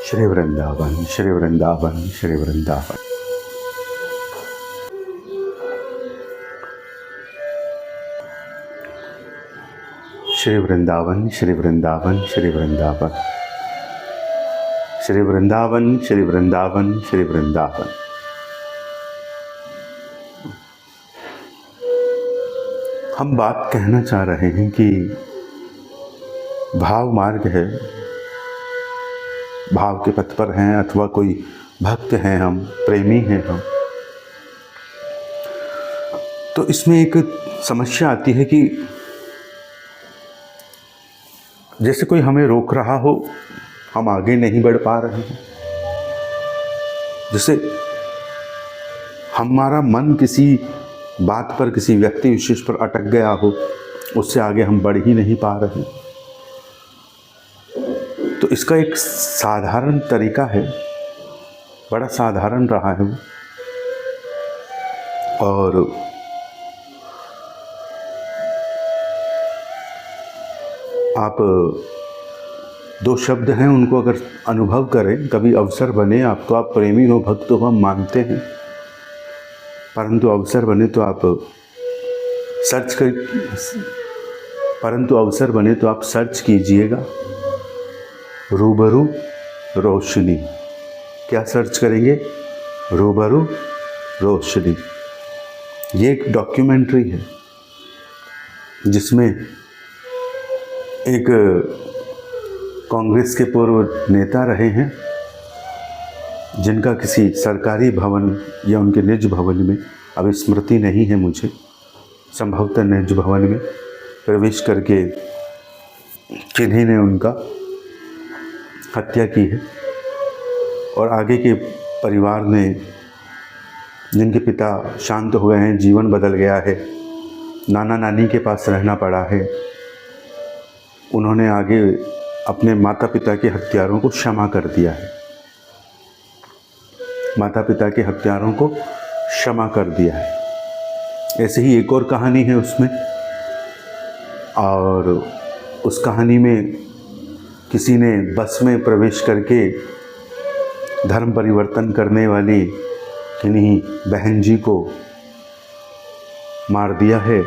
श्री वृंदावन श्री वृंदावन श्री वृंदावन। श्री वृंदावन श्री वृंदावन श्री वृंदावन श्री वृंदावन श्री वृंदावन श्री वृंदावन। हम बात कहना चाह रहे हैं कि भाव मार्ग है, भाव के पथ पर हैं अथवा कोई भक्त हैं, हम प्रेमी हैं हम, तो इसमें एक समस्या आती है कि जैसे कोई हमें रोक रहा हो, हम आगे नहीं बढ़ पा रहे हैं। जैसे हमारा मन किसी बात पर, किसी व्यक्ति विशेष पर अटक गया हो, उससे आगे हम बढ़ ही नहीं पा रहे। तो इसका एक साधारण तरीका है, बड़ा साधारण रहा है वो, और आप दो शब्द हैं, उनको अगर अनुभव करें, कभी अवसर बने, आप तो आप प्रेमी हो, भक्त हो, हम मानते हैं, परंतु अवसर बने तो आप सर्च कीजिएगा, रूबरू रोशनी। क्या सर्च करेंगे? रूबरू रोशनी। ये एक डॉक्यूमेंट्री है जिसमें एक कांग्रेस के पूर्व नेता रहे हैं, जिनका किसी सरकारी भवन या उनके निज भवन में, अब स्मृति नहीं है मुझे, संभवतः निज भवन में प्रवेश करके किन्हीं ने उनका हत्या की है, और आगे के परिवार ने, जिनके पिता शांत हो गए हैं, जीवन बदल गया है, नाना नानी के पास रहना पड़ा है, उन्होंने आगे अपने माता पिता के हत्यारों को क्षमा कर दिया है, माता पिता के हत्यारों को क्षमा कर दिया है। ऐसे ही एक और कहानी है उसमें, और उस कहानी में किसी ने बस में प्रवेश करके धर्म परिवर्तन करने वाली किन्हीं बहन जी को मार दिया है,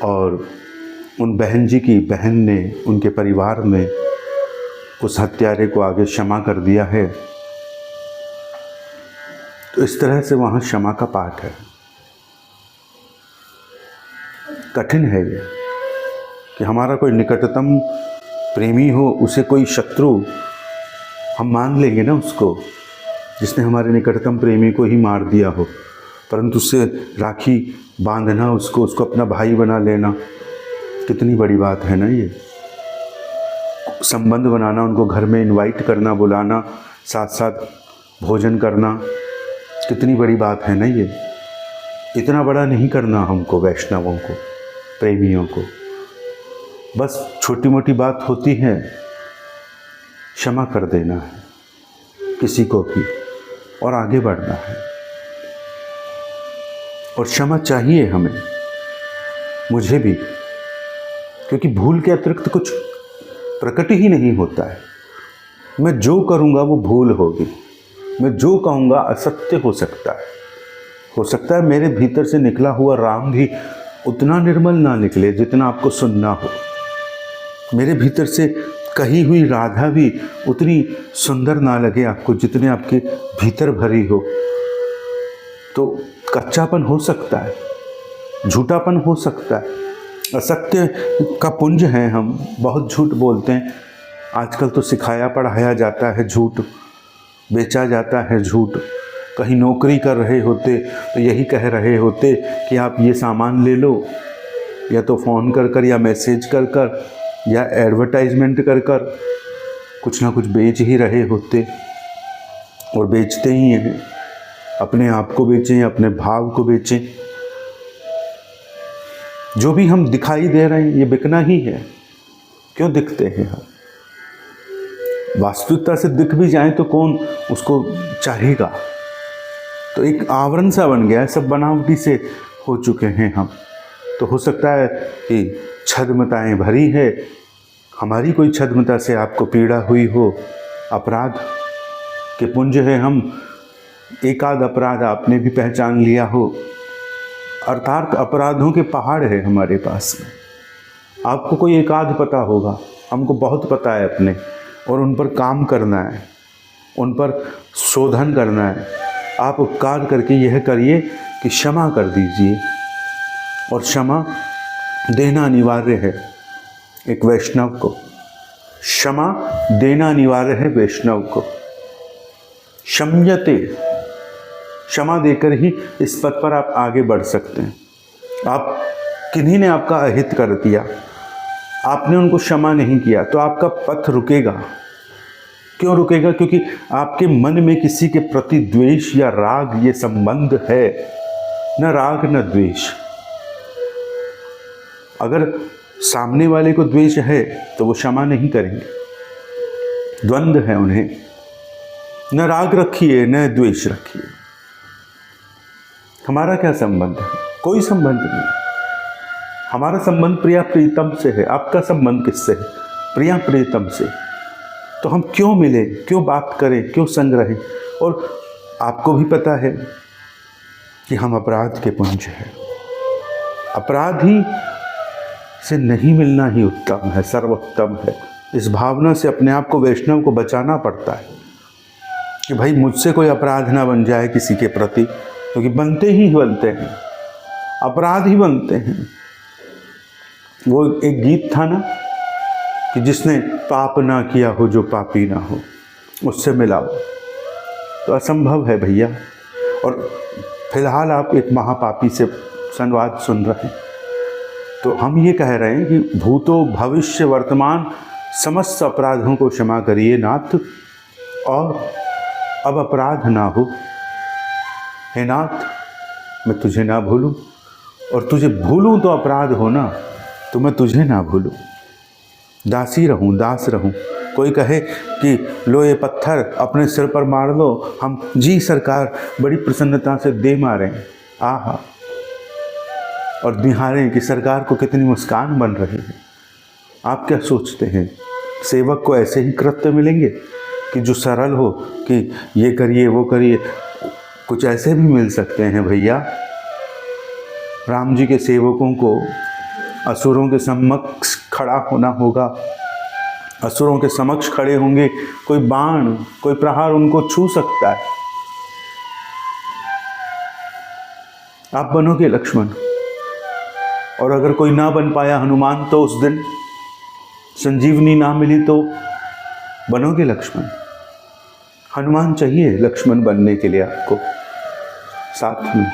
और उन बहन जी की बहन ने, उनके परिवार ने उस हत्यारे को आगे क्षमा कर दिया है। तो इस तरह से वहाँ क्षमा का पाठ है। कठिन है ये कि हमारा कोई निकटतम प्रेमी हो, उसे कोई शत्रु हम मान लेंगे ना, उसको, जिसने हमारे निकटतम प्रेमी को ही मार दिया हो, परंतु उससे राखी बांधना, उसको अपना भाई बना लेना, कितनी बड़ी बात है ना ये। संबंध बनाना, उनको घर में इनवाइट करना, बुलाना, साथ साथ भोजन करना, कितनी बड़ी बात है ना ये। इतना बड़ा नहीं करना हमको, वैष्णवों को, प्रेमियों को। बस छोटी मोटी बात होती है, क्षमा कर देना है किसी को भी, और आगे बढ़ना है। और क्षमा चाहिए हमें, मुझे भी, क्योंकि भूल के अतिरिक्त कुछ प्रकट ही नहीं होता है। मैं जो करूँगा वो भूल होगी, मैं जो कहूँगा असत्य हो सकता है मेरे भीतर से निकला हुआ राम भी उतना निर्मल ना निकले जितना आपको सुनना हो, मेरे भीतर से कही हुई राधा भी उतनी सुंदर ना लगे आपको जितने आपके भीतर भरी हो। तो कच्चापन हो सकता है, झूठापन हो सकता है, असत्य का पुंज हैं हम, बहुत झूठ बोलते हैं। आजकल तो सिखाया पढ़ाया जाता है झूठ, बेचा जाता है झूठ। कहीं नौकरी कर रहे होते तो यही कह रहे होते कि आप ये सामान ले लो, या तो फ़ोन कर या मैसेज कर या एडवर्टाइजमेंट कर कुछ ना कुछ बेच ही रहे होते, और बेचते ही हैं। अपने आप को बेचें, अपने भाव को बेचें। जो भी हम दिखाई दे रहे हैं ये बिकना ही है। क्यों दिखते हैं हम? वास्तविकता से दिख भी जाए तो कौन उसको चाहेगा। तो एक आवरण सा बन गया है, सब बनावटी से हो चुके हैं हम। तो हो सकता है कि छद्मताएं भरी है, हमारी कोई छद्मता से आपको पीड़ा हुई हो, अपराध के पुंज है हम। एक आध अपराध आपने भी पहचान लिया हो, अर्थात अपराधों के पहाड़ है हमारे पास में। आपको कोई एक आध पता होगा, हमको बहुत पता है अपने, और उन पर काम करना है, उन पर शोधन करना है। आप उपकार करके यह करिए कि क्षमा कर दीजिए, और क्षमा देना अनिवार्य है एक वैष्णव को। क्षमा देना अनिवार्य है वैष्णव को। क्षम्यते, क्षमा देकर ही इस पथ पर आप आगे बढ़ सकते हैं। आप किन्हीं ने आपका अहित कर दिया, आपने उनको क्षमा नहीं किया, तो आपका पथ रुकेगा। क्यों रुकेगा? क्योंकि आपके मन में किसी के प्रति द्वेष या राग ये संबंध है। न राग न द्वेष। अगर सामने वाले को द्वेष है तो वो क्षमा नहीं करेंगे, द्वंद्व है उन्हें। न राग रखिए न द्वेष रखिए। हमारा क्या संबंध है? कोई संबंध नहीं। हमारा संबंध प्रिया प्रीतम से है। आपका संबंध किससे है? प्रिया प्रीतम से। तो हम क्यों मिले, क्यों बात करें, क्यों संग रहें? और आपको भी पता है कि हम अपराध के पुंज हैं। अपराधी से नहीं मिलना ही उत्तम है, सर्वोत्तम है। इस भावना से अपने आप को वैष्णव को बचाना पड़ता है कि भाई मुझसे कोई अपराध ना बन जाए किसी के प्रति, क्योंकि बनते ही बनते हैं, अपराध ही बनते हैं। वो एक गीत था ना कि जिसने पाप ना किया हो जो पापी ना हो, उससे मिलाओ। तो असंभव है भैया। और फिलहाल आप एक महापापी से संवाद सुन रहे हैं। तो हम ये कह रहे हैं कि भूतो भविष्य वर्तमान समस्त अपराधों को क्षमा करिए नाथ, और अब अपराध ना हो। हे नाथ, मैं तुझे ना भूलूं, और तुझे भूलूं तो अपराध हो ना, तो मैं तुझे ना भूलूं। दासी रहूं, दास रहूं। कोई कहे कि लो ये पत्थर अपने सिर पर मार लो, हम जी सरकार बड़ी प्रसन्नता से दे मारें। आहा, और निहारें कि सरकार को कितनी मुस्कान बन रही है। आप क्या सोचते हैं? सेवक को ऐसे ही कृत्य मिलेंगे कि जो सरल हो कि ये करिए वो करिए? कुछ ऐसे भी मिल सकते हैं भैया। राम जी के सेवकों को असुरों के समक्ष खड़ा होना होगा। असुरों के समक्ष खड़े होंगे, कोई बाण, कोई प्रहार उनको छू सकता है। आप बनोगे लक्ष्मण, और अगर कोई ना बन पाया हनुमान, तो उस दिन संजीवनी ना मिली तो बनोगे लक्ष्मण। हनुमान चाहिए लक्ष्मण बनने के लिए आपको साथ में।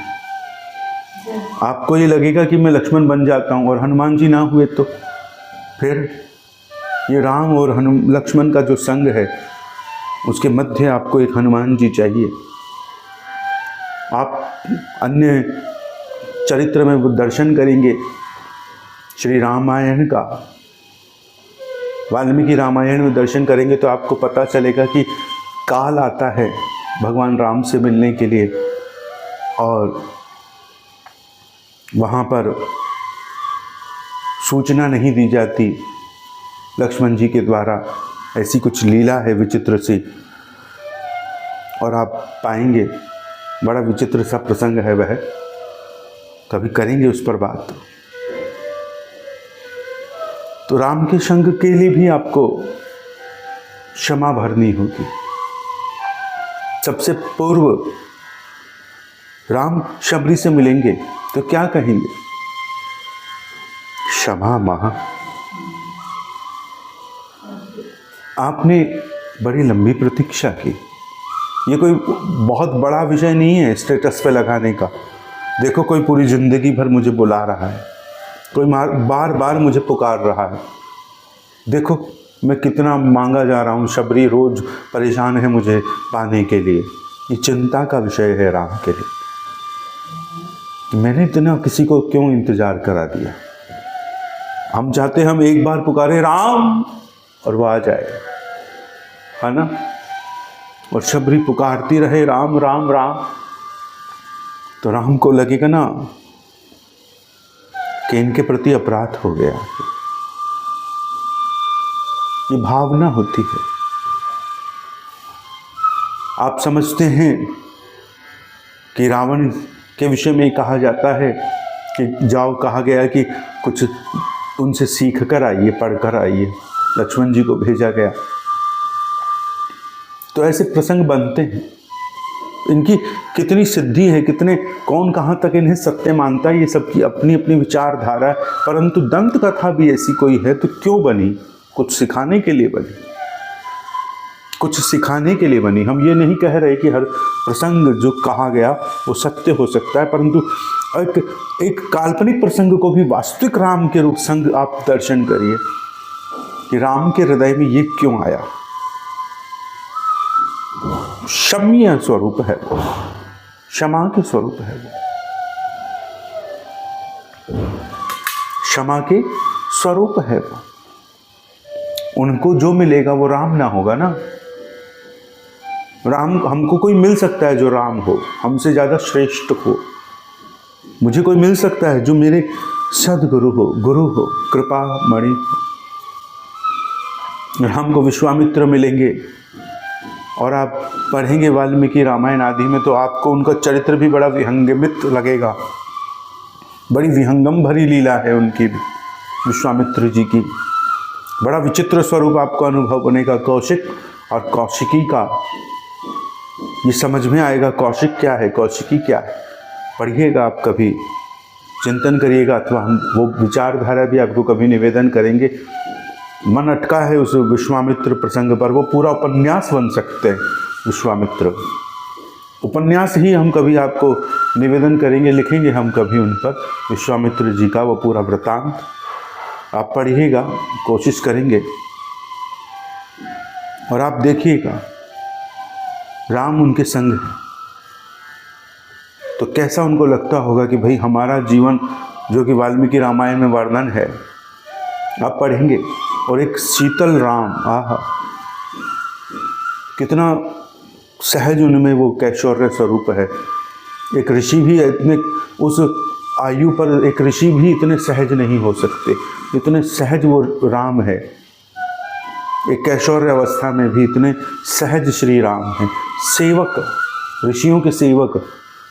आपको ये लगेगा कि मैं लक्ष्मण बन जाता हूँ और हनुमान जी ना हुए तो फिर ये राम और लक्ष्मण का जो संग है उसके मध्य आपको एक हनुमान जी चाहिए। आप अन्य चरित्र में वो दर्शन करेंगे श्री रामायण का, वाल्मीकि रामायण में दर्शन करेंगे तो आपको पता चलेगा कि काल आता है भगवान राम से मिलने के लिए, और वहाँ पर सूचना नहीं दी जाती लक्ष्मण जी के द्वारा। ऐसी कुछ लीला है विचित्र सी, और आप पाएंगे बड़ा विचित्र सा प्रसंग है वह। कभी करेंगे उस पर बात। तो राम के संग के लिए भी आपको क्षमा भरनी होगी। सबसे पूर्व राम शबरी से मिलेंगे तो क्या कहेंगे? क्षमा महा। आपने बड़ी लंबी प्रतीक्षा की। ये कोई बहुत बड़ा विषय नहीं है स्टेटस पे लगाने का। देखो, कोई पूरी जिंदगी भर मुझे बुला रहा है, कोई बार बार मुझे पुकार रहा है। देखो मैं कितना मांगा जा रहा हूँ, शबरी रोज परेशान है मुझे पाने के लिए। ये चिंता का विषय है राम के लिए। मैंने इतना किसी को क्यों इंतजार करा दिया? हम चाहते हम एक बार पुकारे राम और वो आ जाए, है ना? और शबरी पुकारती रहे राम राम राम, तो राम को लगेगा ना कि इनके प्रति अपराध हो गया। ये भावना होती है। आप समझते हैं कि रावण के विषय में कहा जाता है कि जाओ, कहा गया कि कुछ उनसे सीख कर आइए, पढ़ कर आइए, लक्ष्मण जी को भेजा गया। तो ऐसे प्रसंग बनते हैं। इनकी कितनी सिद्धि है, कितने, कौन कहाँ तक इन्हें सत्य मानता है, ये सबकी अपनी अपनी विचारधारा है। परंतु दंत कथा भी ऐसी कोई है तो क्यों बनी? कुछ सिखाने के लिए बनी, कुछ सिखाने के लिए बनी। हम ये नहीं कह रहे कि हर प्रसंग जो कहा गया वो सत्य हो सकता है, परंतु एक काल्पनिक प्रसंग को भी वास्तविक राम के रूप संग आप दर्शन करिए कि राम के हृदय में ये क्यों आया। क्षम्य स्वरूप है वो, क्षमा के स्वरूप है वो, क्षमा के स्वरूप है वो। उनको जो मिलेगा वो राम ना होगा ना। राम, हमको कोई मिल सकता है जो राम हो, हमसे ज़्यादा श्रेष्ठ हो। मुझे कोई मिल सकता है जो मेरे सदगुरु हो, गुरु हो, कृपा मणि हो। हमको विश्वामित्र मिलेंगे और आप पढ़ेंगे वाल्मीकि रामायण आदि में तो आपको उनका चरित्र भी बड़ा विहंगमित लगेगा। बड़ी विहंगम भरी लीला है उनकी, विश्वामित्र जी की। बड़ा विचित्र स्वरूप आपको अनुभव बनेगा कौशिक और कौशिकी का। ये समझ में आएगा कौशिक क्या है, कौशिकी क्या है। पढ़िएगा आप, कभी चिंतन करिएगा, अथवा हम वो विचारधारा भी आपको कभी निवेदन करेंगे। मन अटका है उस विश्वामित्र प्रसंग पर, वो पूरा उपन्यास बन सकते हैं। विश्वामित्र उपन्यास ही हम कभी आपको निवेदन करेंगे, लिखेंगे हम कभी उन पर, विश्वामित्र जी का वो पूरा वृतांत आप पढ़िएगा, कोशिश करेंगे और आप देखिएगा राम उनके संग है तो कैसा उनको लगता होगा कि भाई हमारा जीवन जो कि वाल्मीकि रामायण में वर्णन है, आप पढ़ेंगे और एक शीतल राम, आहा कितना सहज उनमें वो कैशोर्य स्वरूप है। एक ऋषि भी इतने, उस आयु पर एक ऋषि भी इतने सहज नहीं हो सकते, इतने सहज वो राम है। एक कैशोर्य अवस्था में भी इतने सहज श्री राम हैं। सेवक, ऋषियों के सेवक।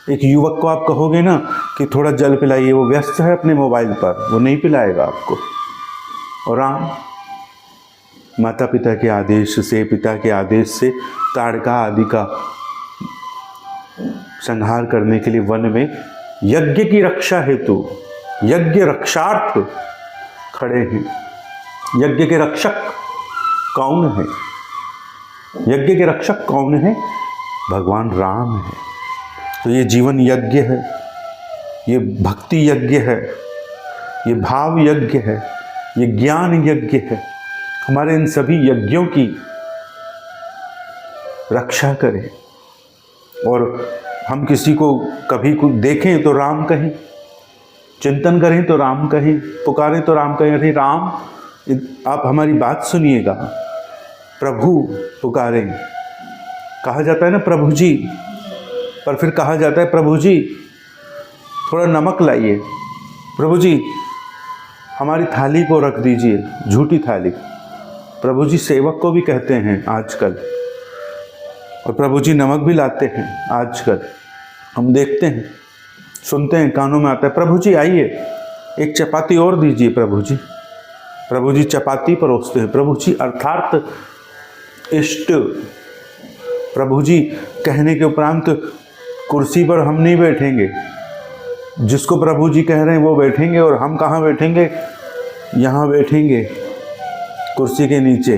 एक युवक को आप कहोगे ना कि थोड़ा जल पिलाइए, वो व्यस्त है अपने मोबाइल पर, वो नहीं पिलाएगा आपको। और राम माता पिता के आदेश से, पिता के आदेश से ताड़का आदि का संहार करने के लिए वन में यज्ञ की रक्षा हेतु, यज्ञ रक्षार्थ खड़े हैं। यज्ञ के रक्षक कौन है? यज्ञ के रक्षक कौन है? भगवान राम है। तो ये जीवन यज्ञ है, ये भक्ति यज्ञ है, ये भाव यज्ञ है, ये ज्ञान यज्ञ है। हमारे इन सभी यज्ञों की रक्षा करें। और हम किसी को कभी कुछ देखें तो राम कहें, चिंतन करें तो राम कहें, पुकारें तो राम कहें। अरे राम, आप हमारी बात सुनिएगा, प्रभु पुकारें। कहा जाता है ना प्रभु जी, पर फिर कहा जाता है प्रभु जी थोड़ा नमक लाइए, प्रभु जी हमारी थाली को रख दीजिए, झूठी थाली। प्रभु जी सेवक को भी कहते हैं आजकल, और प्रभु जी नमक भी लाते हैं आजकल। हम देखते हैं, सुनते हैं, कानों में आता है, प्रभु जी आइए एक चपाती और दीजिए प्रभु जी। प्रभु जी चपाती परोसते हैं, प्रभु जी अर्थात इष्ट। प्रभु जी कहने के उपरांत कुर्सी पर हम नहीं बैठेंगे, जिसको प्रभु जी कह रहे हैं वो बैठेंगे, और हम कहाँ बैठेंगे? यहाँ बैठेंगे कुर्सी के नीचे।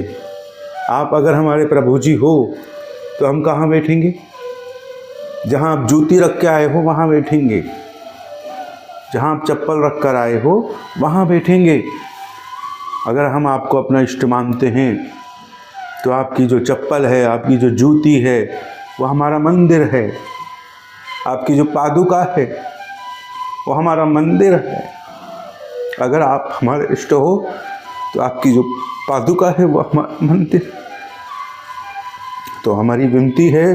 आप अगर हमारे प्रभु जी हो तो हम कहाँ बैठेंगे? जहाँ आप जूती रख के आए हो वहाँ बैठेंगे, जहाँ आप चप्पल रख कर आए हो वहाँ बैठेंगे। अगर हम आपको अपना इष्ट मानते हैं तो आपकी जो चप्पल है, आपकी जो जूती है, वो हमारा मंदिर है। आपकी जो पादुका है वो हमारा मंदिर है। अगर आप हमारे इष्ट हो तो आपकी जो पादुका है वो हमारा मंदिर। तो हमारी विनती है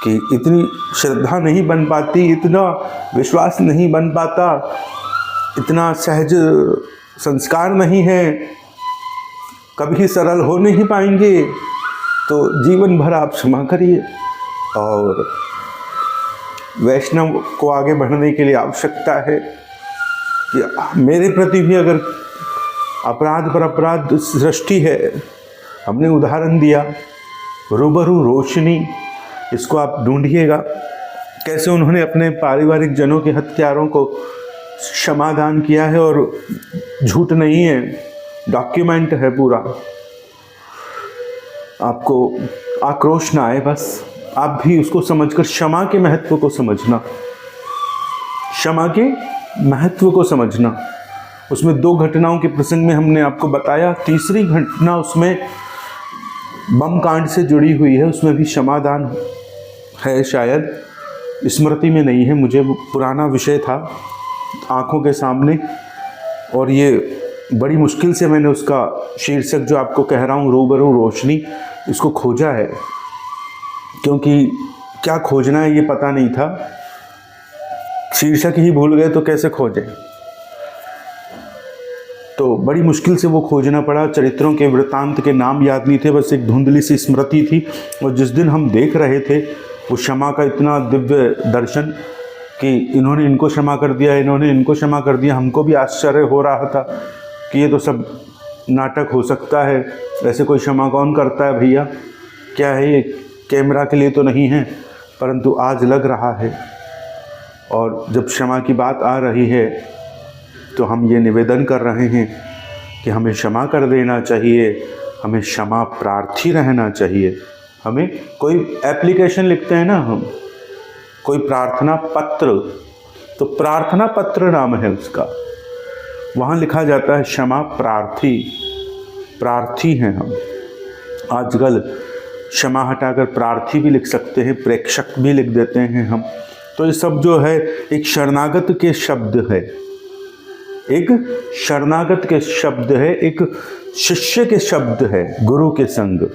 कि इतनी श्रद्धा नहीं बन पाती, इतना विश्वास नहीं बन पाता, इतना सहज संस्कार नहीं है, कभी सरल हो नहीं पाएंगे तो जीवन भर आप क्षमा करिए। और वैष्णव को आगे बढ़ने के लिए आवश्यकता है कि मेरे प्रति भी अगर अपराध पर अपराध सृष्टि है, हमने उदाहरण दिया रूबरू रोशनी, इसको आप ढूंढिएगा कैसे उन्होंने अपने पारिवारिक जनों के हत्यारों को क्षमादान किया है। और झूठ नहीं है, डॉक्यूमेंट है पूरा। आपको आक्रोश ना आए, बस आप भी उसको समझकर क्षमा के महत्व को समझना, क्षमा के महत्व को समझना। उसमें 2 घटनाओं के प्रसंग में हमने आपको बताया, तीसरी घटना उसमें बम कांड से जुड़ी हुई है, उसमें भी क्षमादान है, शायद स्मृति में नहीं है मुझे, पुराना विषय था आंखों के सामने। और ये बड़ी मुश्किल से मैंने उसका शीर्षक जो आपको कह रहा हूँ रूबरू रोशनी, इसको खोजा है, क्योंकि क्या खोजना है ये पता नहीं था। शीर्षक ही भूल गए तो कैसे खोजें, तो बड़ी मुश्किल से वो खोजना पड़ा। चरित्रों के वृत्तांत के नाम याद नहीं थे, बस एक धुंधली सी स्मृति थी। और जिस दिन हम देख रहे थे वो क्षमा का इतना दिव्य दर्शन कि इन्होंने इनको क्षमा कर दिया, इन्होंने इनको क्षमा कर दिया, हमको भी आश्चर्य हो रहा था कि ये तो सब नाटक हो सकता है, ऐसे कोई क्षमा कौन करता है भैया, क्या है ये, कैमरा के लिए तो नहीं है, परंतु आज लग रहा है। और जब क्षमा की बात आ रही है तो हम ये निवेदन कर रहे हैं कि हमें क्षमा कर देना चाहिए, हमें क्षमा प्रार्थी रहना चाहिए। हमें कोई एप्लीकेशन लिखते हैं ना हम, कोई प्रार्थना पत्र, तो प्रार्थना पत्र नाम है उसका, वहाँ लिखा जाता है क्षमा प्रार्थी, प्रार्थी हैं हम। आजकल क्षमा हटाकर प्रार्थी भी लिख सकते हैं, प्रेक्षक भी लिख देते हैं हम। तो ये सब जो है एक शरणागत के शब्द है, एक शरणागत के शब्द है, एक शिष्य के शब्द है गुरु के संग,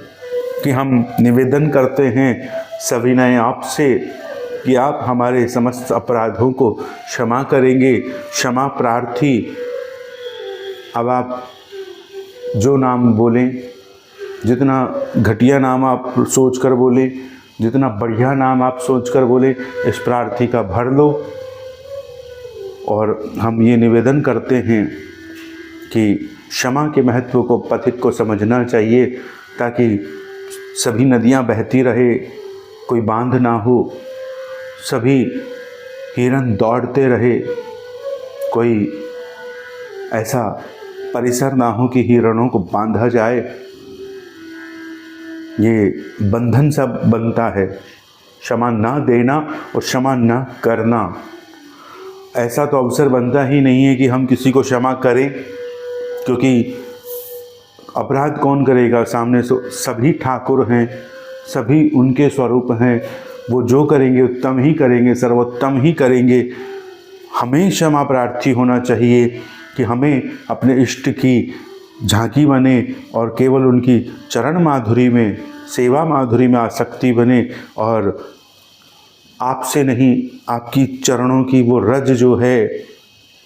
कि हम निवेदन करते हैं सविनय आपसे कि आप हमारे समस्त अपराधों को क्षमा करेंगे, क्षमा प्रार्थी। अब आप जो नाम बोलें, जितना घटिया नाम आप सोच कर बोलें, जितना बढ़िया नाम आप सोच कर बोलें, इस प्रार्थी का भर लो। और हम ये निवेदन करते हैं कि क्षमा के महत्व को पथिक को समझना चाहिए, ताकि सभी नदियाँ बहती रहे, कोई बांध ना हो, सभी हिरन दौड़ते रहे, कोई ऐसा परिसर ना हो कि हिरणों को बांधा जाए। ये बंधन सब बनता है, क्षमा ना देना और क्षमा ना करना। ऐसा तो अवसर बनता ही नहीं है कि हम किसी को क्षमा करें, क्योंकि अपराध कौन करेगा, सामने सभी ठाकुर हैं, सभी उनके स्वरूप हैं, वो जो करेंगे उत्तम ही करेंगे, सर्वोत्तम ही करेंगे। हमें क्षमा प्रार्थी होना चाहिए कि हमें अपने इष्ट की झांकी बने और केवल उनकी चरण माधुरी में, सेवा माधुरी में आसक्ति बने, और आपसे नहीं, आपकी चरणों की वो रज जो है,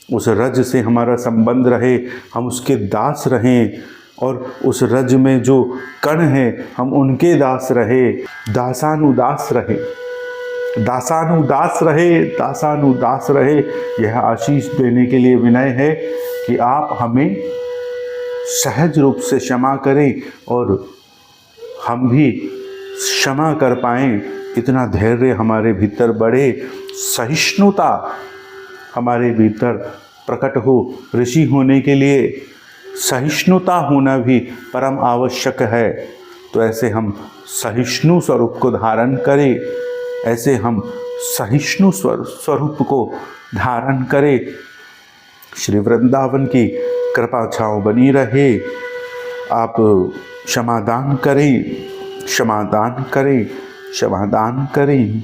उस रज से हमारा संबंध रहे, हम उसके दास रहें, और उस रज में जो कण है हम उनके दास रहे, दासानुदास रहे, दासानुदास रहे, दासानुदास रहे। यह आशीष देने के लिए विनय है कि आप हमें सहज रूप से क्षमा करें और हम भी क्षमा कर पाएं। इतना धैर्य हमारे भीतर बढ़े, सहिष्णुता हमारे भीतर प्रकट हो। ऋषि होने के लिए सहिष्णुता होना भी परम आवश्यक है। तो ऐसे हम सहिष्णु स्वरूप को धारण करें, ऐसे हम सहिष्णु स्वरूप को धारण करें। श्री वृंदावन की कृपा छाँव बनी रहे। आप क्षमादान करें, क्षमादान करें, क्षमादान करें।